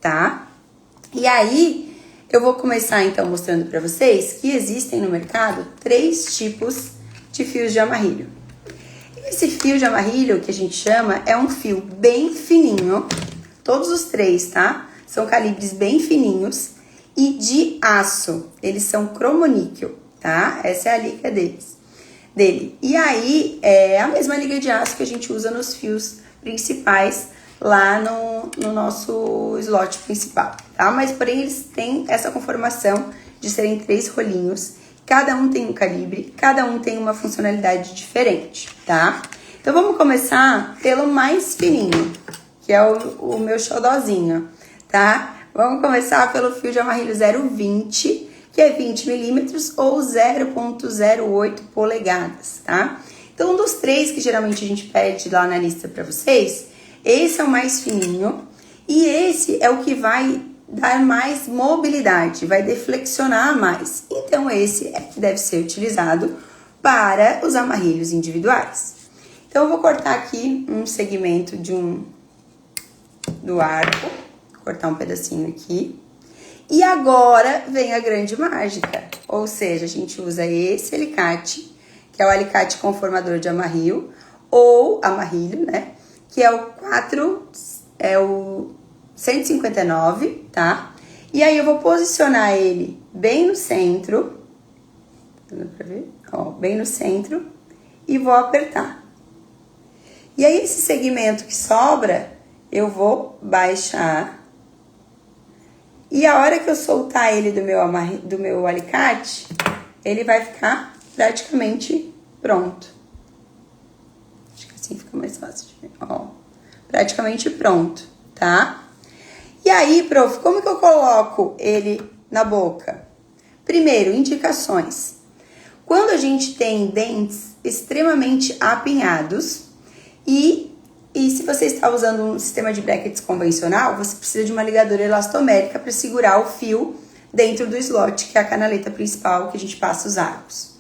tá? E aí, eu vou começar então mostrando para vocês que existem no mercado 3 tipos de fios de amarrilho. Esse fio de amarrilho que a gente chama é um fio bem fininho, todos os 3, tá? São calibres bem fininhos e de aço, eles são cromoníquel, tá? Essa é a liga dele. E aí, é a mesma liga de aço que a gente usa nos fios principais lá no nosso slot principal, tá? Mas, porém, eles têm essa conformação de serem 3 rolinhos. Cada um tem um calibre, cada um tem uma funcionalidade diferente, tá? Então, vamos começar pelo mais fininho, que é o meu xodózinho, tá? Vamos começar pelo fio de amarrilho 0,20, que é 20 milímetros ou 0,08 polegadas, tá? Então, um dos 3 que geralmente a gente pede lá na lista para vocês, esse é o mais fininho e esse é o que vai dar mais mobilidade, vai deflexionar mais. Então, esse é que deve ser utilizado para os amarrilhos individuais. Então, eu vou cortar aqui um segmento do arco, cortar um pedacinho aqui. E agora vem a grande mágica, ou seja, a gente usa esse alicate, que é o alicate conformador de amarrilho, ou amarrilho, né? Que é o 159, tá? E aí eu vou posicionar ele bem no centro, dá pra ver? Ó, bem no centro, e vou apertar. E aí esse segmento que sobra, eu vou baixar. E a hora que eu soltar ele do meu alicate, ele vai ficar praticamente pronto. Acho que assim fica mais fácil de ver. Ó, praticamente pronto, tá? E aí, prof, como que eu coloco ele na boca? Primeiro, indicações. Quando a gente tem dentes extremamente apinhados e se você está usando um sistema de brackets convencional, você precisa de uma ligadura elastomérica para segurar o fio dentro do slot, que é a canaleta principal que a gente passa os arcos.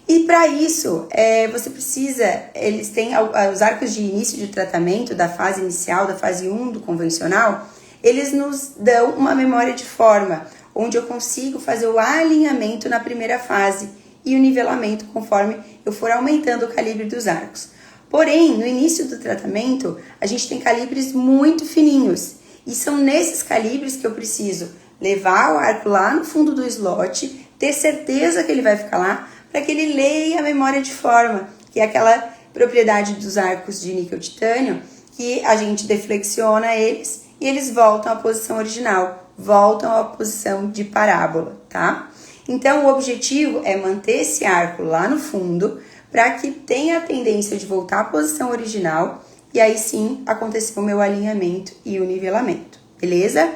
E para isso, você precisa, eles têm os arcos de início de tratamento, da fase inicial, da fase 1 do convencional, eles nos dão uma memória de forma, onde eu consigo fazer o alinhamento na primeira fase e o nivelamento conforme eu for aumentando o calibre dos arcos. Porém, no início do tratamento, a gente tem calibres muito fininhos. E são nesses calibres que eu preciso levar o arco lá no fundo do slot, ter certeza que ele vai ficar lá, para que ele leia a memória de forma, que é aquela propriedade dos arcos de níquel titânio, que a gente deflexiona eles e eles voltam à posição original, voltam à posição de parábola, tá? Então, o objetivo é manter esse arco lá no fundo, para que tenha a tendência de voltar à posição original e aí sim acontecer o meu alinhamento e o nivelamento, beleza?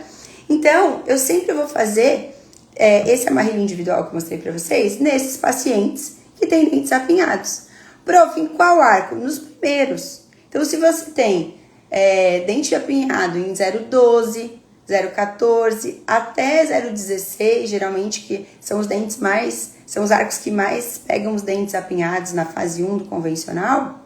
Então, eu sempre vou fazer esse amarrilho individual que eu mostrei para vocês nesses pacientes que têm dentes apinhados. Prof, em qual arco? Nos primeiros. Então, se você tem dente apinhado em 0,12, 0,14 até 0,16, geralmente que são os dentes são os arcos que mais pegam os dentes apinhados na fase 1 do convencional,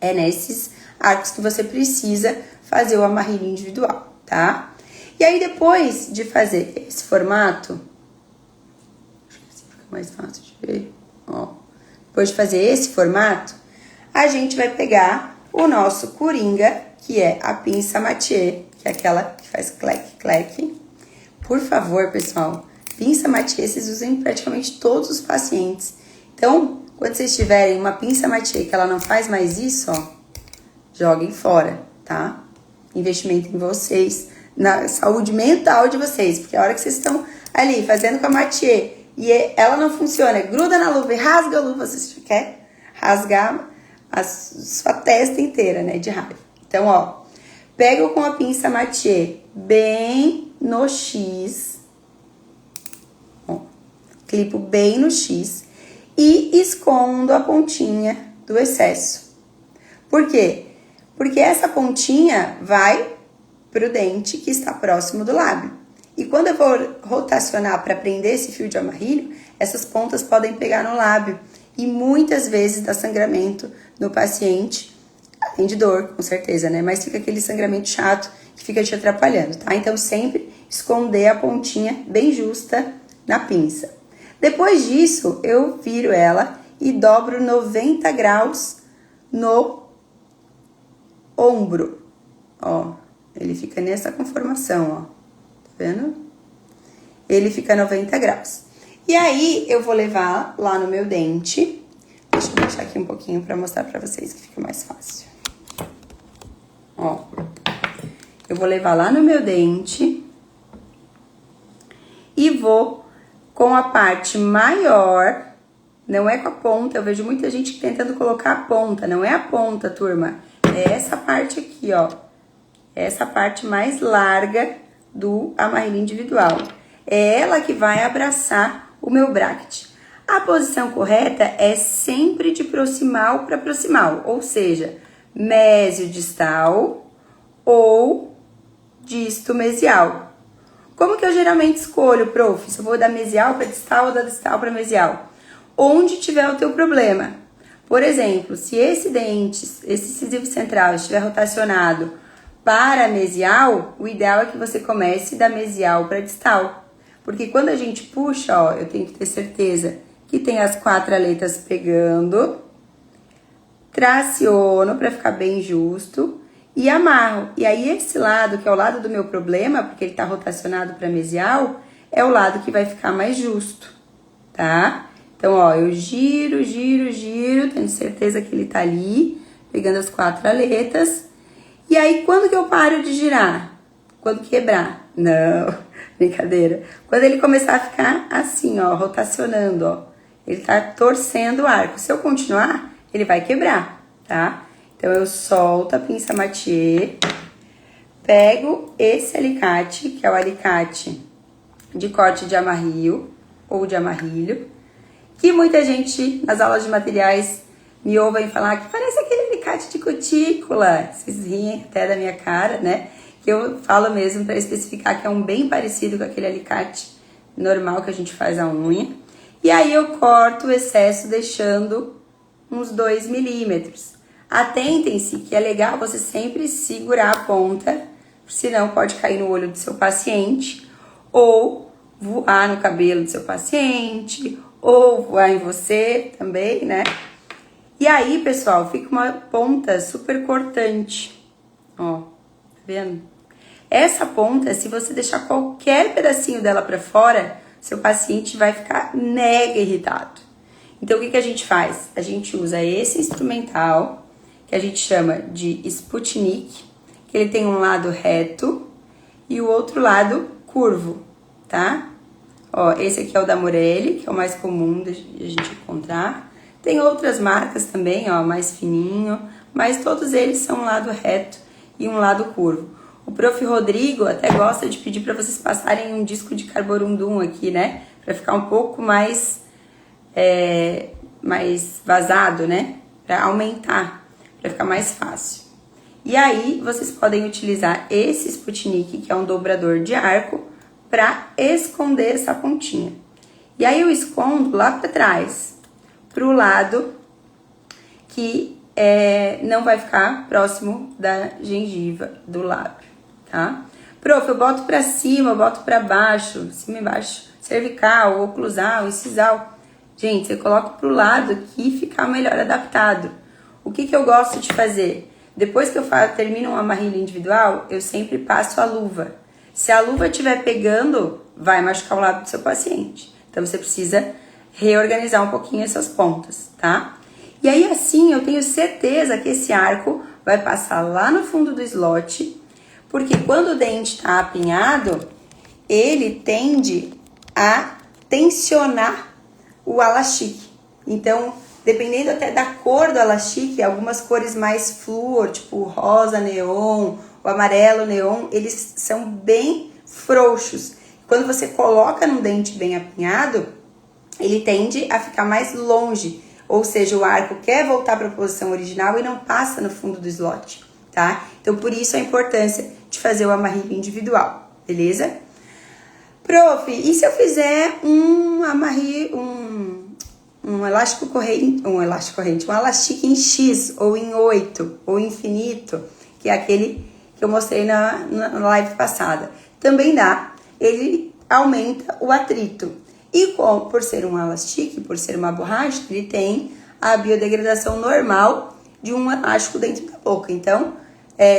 é nesses arcos que você precisa fazer o amarrilho individual, tá? E aí, depois de fazer esse formato, acho que assim fica mais fácil de ver, ó. Depois de fazer esse formato, a gente vai pegar o nosso coringa, que é a pinça Mathieu, que é aquela que faz clec, clec. Por favor, pessoal, pinça Mathieu vocês usam em praticamente todos os pacientes. Então, quando vocês tiverem uma pinça Mathieu que ela não faz mais isso, ó, joguem fora, tá? Investimento em vocês, na saúde mental de vocês, porque a hora que vocês estão ali fazendo com a Mathieu e ela não funciona, gruda na luva e rasga a luva, você quer rasgar a sua testa inteira, né, de raiva. Então, ó, pego com a pinça Mathieu bem no X, ó, clipo bem no X e escondo a pontinha do excesso. Por quê? Porque essa pontinha vai pro dente que está próximo do lábio. E quando eu vou rotacionar para prender esse fio de amarrilho, essas pontas podem pegar no lábio e muitas vezes dá sangramento no paciente, além de dor, com certeza, né? Mas fica aquele sangramento chato que fica te atrapalhando, tá? Então, sempre esconder a pontinha bem justa na pinça. Depois disso, eu viro ela e dobro 90 graus no ombro, ó. Ele fica nessa conformação, ó. Tá vendo? Ele fica 90 graus. E aí, eu vou levar lá no meu dente. Deixa eu deixar aqui um pouquinho pra mostrar pra vocês que fica mais fácil. Ó. Eu vou levar lá no meu dente. E vou com a parte maior, não é com a ponta. Eu vejo muita gente tentando colocar a ponta. Não é a ponta, turma. É essa parte aqui, ó. Essa parte mais larga do amarrilho individual. É ela que vai abraçar o meu bracket. A posição correta é sempre de proximal para proximal, ou seja, mésio distal ou disto mesial. Como que eu geralmente escolho, prof? Se eu vou da mesial para distal ou da distal para mesial? Onde tiver o teu problema. Por exemplo, se esse dente, esse incisivo central estiver rotacionado para mesial, o ideal é que você comece da mesial para distal. Porque quando a gente puxa, ó, eu tenho que ter certeza que tem as 4 aletas pegando, traciono para ficar bem justo e amarro. E aí esse lado, que é o lado do meu problema, porque ele tá rotacionado para mesial, é o lado que vai ficar mais justo, tá? Então, ó, eu giro, giro, giro, tenho certeza que ele tá ali, pegando as 4 aletas. E aí, quando que eu paro de girar? Quando quebrar? Não, brincadeira. Quando ele começar a ficar assim, ó, rotacionando, ó. Ele tá torcendo o arco. Se eu continuar, ele vai quebrar, tá? Então, eu solto a pinça mathieu, pego esse alicate, que é o alicate de corte de amarrio, ou de amarrilho, que muita gente, nas aulas de materiais, me ouvem falar que parece aquele alicate de cutícula. Vocês riem até da minha cara, né? Que eu falo mesmo para especificar que é um bem parecido com aquele alicate normal que a gente faz a unha. E aí eu corto o excesso deixando uns 2 milímetros. Atentem-se que é legal você sempre segurar a ponta, senão pode cair no olho do seu paciente, ou voar no cabelo do seu paciente, ou voar em você também, né? E aí, pessoal, fica uma ponta super cortante, ó, tá vendo? Essa ponta, se você deixar qualquer pedacinho dela pra fora, seu paciente vai ficar mega irritado. Então, o que a gente faz? A gente usa esse instrumental, que a gente chama de Sputnik, que ele tem um lado reto e o outro lado curvo, tá? Ó, esse aqui é o da Morelli, que é o mais comum de a gente encontrar. Tem outras marcas também, ó, mais fininho, mas todos eles são um lado reto e um lado curvo. O prof. Rodrigo até gosta de pedir para vocês passarem um disco de carborundum aqui, né? Para ficar um pouco mais vazado, né? Para aumentar, para ficar mais fácil. E aí, vocês podem utilizar esse Sputnik, que é um dobrador de arco, para esconder essa pontinha. E aí, eu escondo lá para trás, pro lado que não vai ficar próximo da gengiva do lábio, tá? Prof, eu boto pra cima, eu boto pra baixo, cima e baixo, cervical, oclusal, incisal. Gente, você coloca pro lado que ficar melhor adaptado. O que eu gosto de fazer? Depois que eu termino um amarrilho individual, eu sempre passo a luva. Se a luva estiver pegando, vai machucar o lábio do seu paciente. Então, você precisa reorganizar um pouquinho essas pontas, tá? E aí, assim, eu tenho certeza que esse arco vai passar lá no fundo do slot, porque quando o dente tá apinhado, ele tende a tensionar o alastique. Então, dependendo até da cor do alastique, algumas cores mais flúor, tipo rosa neon, o amarelo neon, eles são bem frouxos. Quando você coloca num dente bem apinhado, ele tende a ficar mais longe, ou seja, o arco quer voltar para a posição original e não passa no fundo do slot, tá? Então, por isso a importância de fazer o amarrilho individual, beleza? Prof, e se eu fizer um elástico corrente, um elastique em X, ou em 8, ou infinito, que é aquele que eu mostrei na live passada. Também dá, ele aumenta o atrito. E por ser um elastique, por ser uma borracha, ele tem a biodegradação normal de um elástico dentro da boca. Então,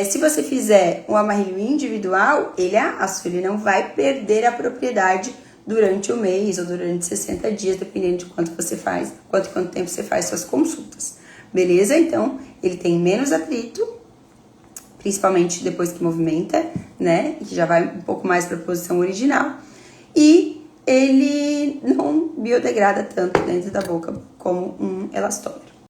se você fizer um amarrilho individual, ele é ácido, ele não vai perder a propriedade durante o mês ou durante 60 dias, dependendo de quanto você faz, quanto tempo você faz suas consultas. Beleza? Então, ele tem menos atrito, principalmente depois que movimenta, né? Que já vai um pouco mais para a posição original. E ele não biodegrada tanto dentro da boca como um elastômero.